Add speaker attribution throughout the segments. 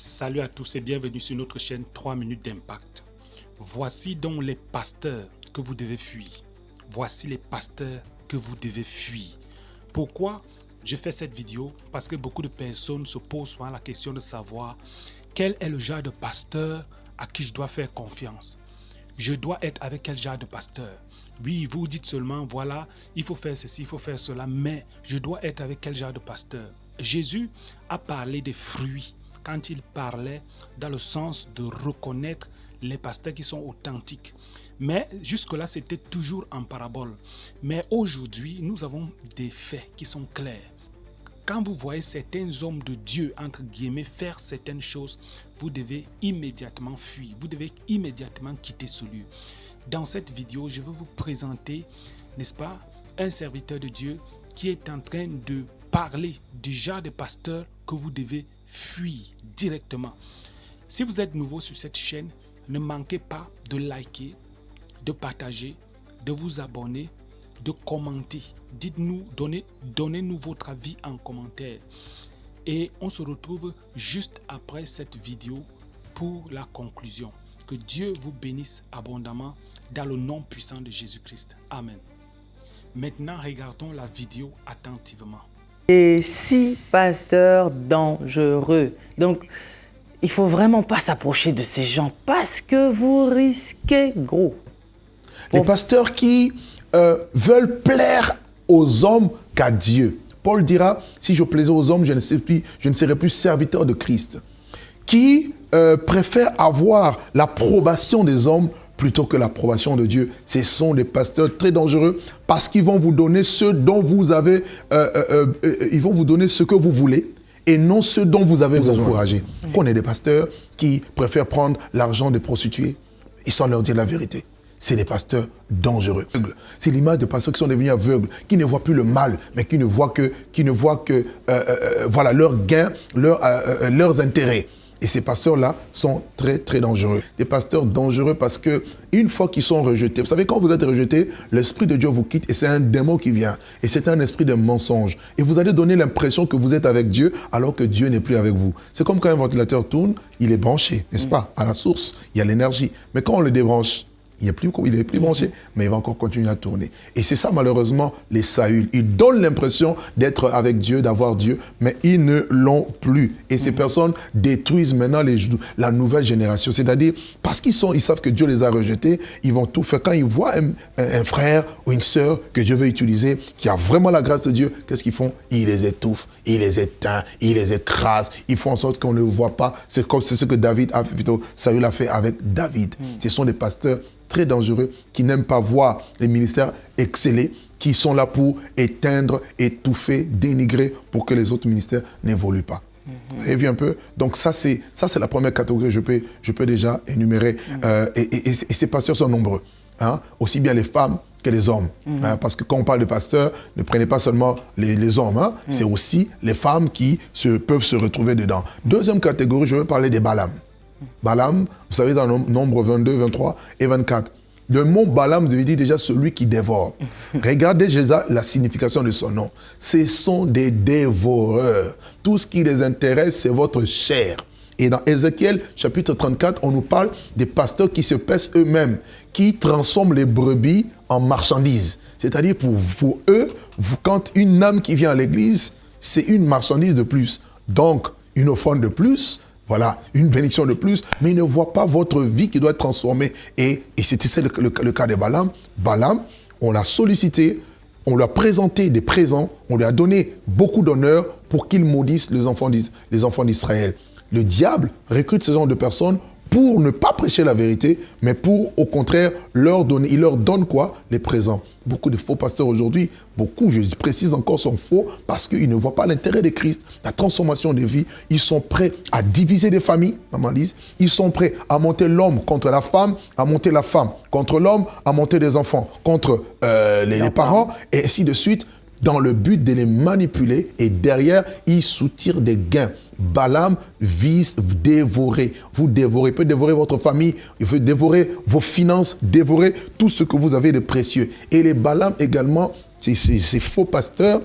Speaker 1: Salut à tous et bienvenue sur notre chaîne 3 minutes d'impact. Voici donc les pasteurs que vous devez fuir. Voici les pasteurs que vous devez fuir. Pourquoi je fais cette vidéo? Parce que beaucoup de personnes se posent souvent la question de savoir quel est le genre de pasteur à qui je dois faire confiance. Je dois être avec quel genre de pasteur? Oui, vous dites seulement, voilà, il faut faire ceci, il faut faire cela, mais je dois être avec quel genre de pasteur? Jésus a parlé des fruits quand il parlait dans le sens de reconnaître les pasteurs qui sont authentiques. Mais jusque-là, c'était toujours en parabole. Mais aujourd'hui, nous avons des faits qui sont clairs. Quand vous voyez certains hommes de Dieu, entre guillemets, faire certaines choses, vous devez immédiatement fuir. Vous devez immédiatement quitter ce lieu. Dans cette vidéo, je veux vous présenter, n'est-ce pas, un serviteur de Dieu qui est en train de parler du genre de pasteur que vous devez fuir directement. Si vous êtes nouveau sur cette chaîne, ne manquez pas de liker, de partager, de vous abonner, de commenter. Dites-nous, donnez-nous votre avis en commentaire. Et on se retrouve juste après cette vidéo pour la conclusion. Que Dieu vous bénisse abondamment dans le nom puissant de Jésus-Christ. Amen. Maintenant, regardons la vidéo attentivement.
Speaker 2: Et 6 pasteurs dangereux. Donc, il ne faut vraiment pas s'approcher de ces gens parce que vous risquez gros.
Speaker 3: Les pasteurs qui veulent plaire aux hommes qu'à Dieu. Paul dira, si je plaisais aux hommes, je ne serais plus serviteur de Christ. Qui préfèrent avoir l'approbation des hommes plutôt que l'approbation de Dieu. Ce sont des pasteurs très dangereux parce qu'ils vont vous donner ce dont vous avez, ils vont vous donner ce que vous voulez et non ce dont vous avez besoin. Encourager. On est des pasteurs qui préfèrent prendre l'argent des prostituées et sans leur dire la vérité. C'est des pasteurs dangereux. C'est l'image de pasteurs qui sont devenus aveugles, qui ne voient plus le mal, mais qui ne voient que voilà, leurs gains, leurs intérêts. Et ces pasteurs-là sont très, très dangereux. Des pasteurs dangereux parce que une fois qu'ils sont rejetés, vous savez, quand vous êtes rejeté, l'Esprit de Dieu vous quitte et c'est un démon qui vient. Et c'est un esprit de mensonge. Et vous allez donner l'impression que vous êtes avec Dieu alors que Dieu n'est plus avec vous. C'est comme quand un ventilateur tourne, il est branché, n'est-ce pas? À la source, il y a l'énergie. Mais quand on le débranche, il n'est plus branché, mais il va encore continuer à tourner. Et c'est ça, malheureusement, les Saül. Ils donnent l'impression d'être avec Dieu, d'avoir Dieu, mais ils ne l'ont plus. Et ces personnes détruisent maintenant la nouvelle génération. C'est-à-dire, parce ils savent que Dieu les a rejetés, ils vont tout faire. Quand ils voient un frère ou une sœur que Dieu veut utiliser, qui a vraiment la grâce de Dieu, qu'est-ce qu'ils font? Ils les étouffent, ils les éteignent, ils les écrasent. Ils font en sorte qu'on ne le voit pas. C'est ce que David a fait, plutôt Saül a fait avec David. Ce sont des pasteurs très dangereux, qui n'aiment pas voir les ministères exceller, qui sont là pour éteindre, étouffer, dénigrer, pour que les autres ministères n'évoluent pas. Vous avez vu un peu? Donc ça, c'est la première catégorie que je peux déjà énumérer. Et ces pasteurs sont nombreux, hein? Aussi bien les femmes que les hommes. Hein? Parce que quand on parle de pasteurs, ne prenez pas seulement les hommes, hein? C'est aussi les femmes qui peuvent se retrouver dedans. Deuxième catégorie, je veux parler des Balaam. Balaam, vous savez, dans Nombre 22, 23 et 24, le mot Balaam, vous avez dit déjà celui qui dévore. Regardez déjà la signification de son nom. Ce sont des dévoreurs. Tout ce qui les intéresse, c'est votre chair. Et dans Ézéchiel, chapitre 34, on nous parle des pasteurs qui se pèsent eux-mêmes, qui transforment les brebis en marchandises. C'est-à-dire pour eux, quand une âme qui vient à l'église, c'est une marchandise de plus. Donc, une offrande de plus, voilà, une bénédiction de plus, mais ils ne voient pas votre vie qui doit être transformée. Et c'était le cas de Balaam. Balaam, on l'a sollicité, on lui a présenté des présents, on lui a donné beaucoup d'honneur pour qu'il maudisse les enfants d'Israël. Le diable recrute ce genre de personnes pour ne pas prêcher la vérité, mais pour, au contraire, leur donner. Il leur donne quoi? Les présents. Beaucoup de faux pasteurs aujourd'hui, je précise encore, sont faux parce qu'ils ne voient pas l'intérêt de Christ, la transformation des vies. Ils sont prêts à diviser des familles, maman Lise. Ils sont prêts à monter l'homme contre la femme, à monter la femme contre l'homme, à monter des enfants contre les parents, et ainsi de suite, dans le but de les manipuler. Et derrière, ils soutirent des gains. Balaam vise dévorer. Vous dévorez, il peut dévorer votre famille, il peut dévorer vos finances, dévorer tout ce que vous avez de précieux. Et les Balaam également, ces faux pasteurs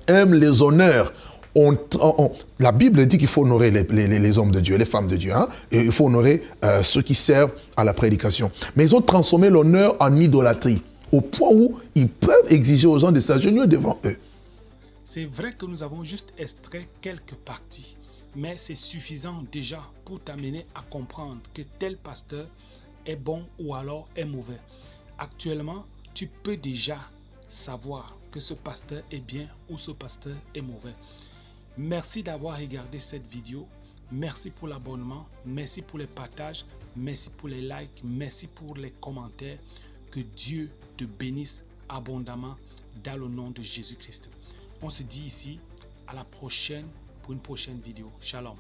Speaker 3: aiment les honneurs. la Bible dit qu'il faut honorer les hommes de Dieu, les femmes de Dieu. Hein? Et il faut honorer ceux qui servent à la prédication. Mais ils ont transformé l'honneur en idolâtrie, au point où ils peuvent exiger aux gens de s'agenouiller devant eux.
Speaker 1: C'est vrai que nous avons juste extrait quelques parties, mais c'est suffisant déjà pour t'amener à comprendre que tel pasteur est bon ou alors est mauvais. Actuellement, tu peux déjà savoir que ce pasteur est bien ou ce pasteur est mauvais. Merci d'avoir regardé cette vidéo. Merci pour l'abonnement. Merci pour les partages. Merci pour les likes. Merci pour les commentaires. Que Dieu te bénisse abondamment dans le nom de Jésus-Christ. On se dit ici à la prochaine pour une prochaine vidéo. Shalom.